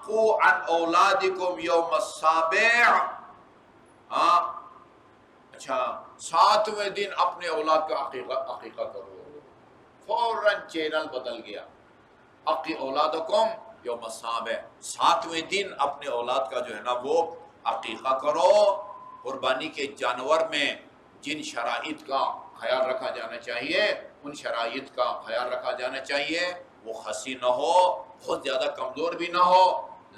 قو عن اولادکم یوم السابع، ہاں اچھا 7ویں دن اپنے اولاد کا عقیقہ کرو. فوراً چینل بدل گیا. عقی اولادکم یوم السابع، 7ویں دن اپنے اولاد کا جو ہے نا وہ عقیقہ کرو. قربانی کے جانور میں جن شرائط کا خیال رکھا جانا چاہیے ان شرائط کا خیال رکھا جانا چاہیے. وہ خسی نہ ہو، بہت زیادہ کمزور بھی نہ ہو،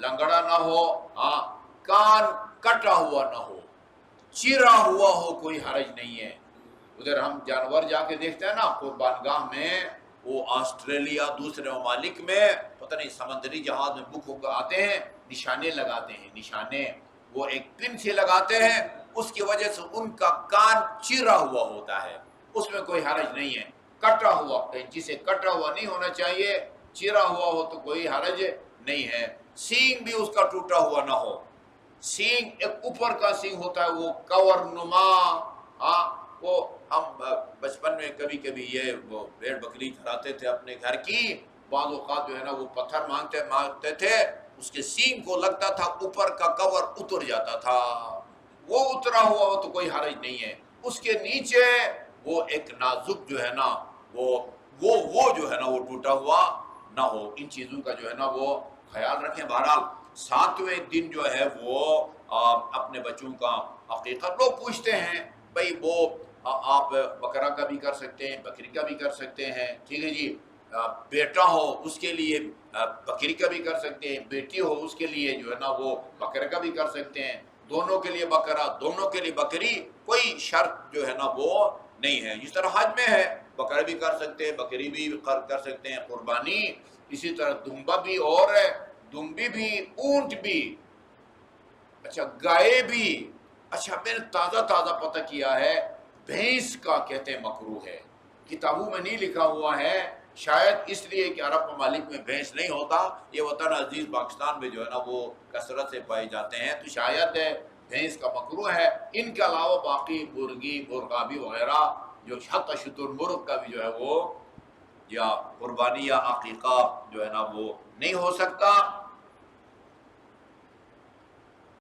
لنگڑا نہ ہو، ہاں کان کٹا ہوا نہ ہو، چیرا ہوا ہو، کوئی حرج نہیں ہے. ادھر ہم جانور جا کے دیکھتے ہیں نا قربان گاہ میں، وہ آسٹریلیا دوسرے ممالک میں پتہ نہیں سمندری جہاز میں بک ہو کر آتے ہیں، نشانے لگاتے ہیں، نشانے وہ ایک پن سے لگاتے ہیں، اس کی وجہ سے ان کا کان چیرا ہوا ہوتا ہے. اس میں کوئی حرج نہیں ہے. کٹا ہوا، جسے کٹا ہوا نہیں ہونا چاہیے، چیرا ہوا ہو تو کوئی حرج نہیں ہے. سینگ بھی اس کا ٹوٹا ہوا نہ ہو. سینگ ایک اوپر کا سینگ ہوتا ہے وہ کور نما، ہاں وہ ہم بچپن میں کبھی کبھی یہ وہ بھیڑ بکری چراتے تھے اپنے گھر کی، بعض اوقات جو ہے نا وہ پتھر مانگتے تھے، اس کے سینگ کو لگتا تھا اوپر کا کور اتر جاتا تھا. وہ اترا ہوا ہو تو کوئی حرج نہیں ہے. اس کے نیچے وہ ایک نازک جو ہے نا وہ جو ہے نا وہ ٹوٹا ہوا نہ ہو. ان چیزوں کا جو ہے نا وہ خیال رکھیں. بہرحال 7ویں دن جو ہے وہ اپنے بچوں کا عقیقہ، لوگ پوچھتے ہیں بھئی وہ آپ بکرا کا بھی کر سکتے ہیں، بکری کا بھی کر سکتے ہیں، ٹھیک ہے جی، بیٹا ہو اس کے لیے بکری کا بھی کر سکتے ہیں، بیٹی ہو اس کے لیے جو ہے نا وہ بکرے کا بھی کر سکتے ہیں. دونوں کے لیے بکرا، دونوں کے لیے بکری، کوئی شرط جو ہے نا وہ نہیں ہے. جس طرح حج میں ہے بکرا بھی کر سکتے ہیں، بکری بھی کر سکتے ہیں قربانی، اسی طرح دمبا بھی، اور دمبی بھی، اونٹ بھی، اچھا گائے بھی. اچھا میں نے تازہ پتہ کیا ہے بھینس کا کہتے ہیں مکروہ ہے. کتابوں میں نہیں لکھا ہوا ہے، شاید اس لیے کہ عرب ممالک میں بھینس نہیں ہوتا، یہ وطن عزیز پاکستان میں جو ہے نا وہ کثرت سے پائے جاتے ہیں، تو شاید بھینس کا مکروہ ہے. ان کے علاوہ باقی مرغی، مرغابی وغیرہ جو حتی شتر مرغ کا بھی جو ہے وہ یا قربانی یا عقیقہ جو ہے نا وہ نہیں ہو سکتا.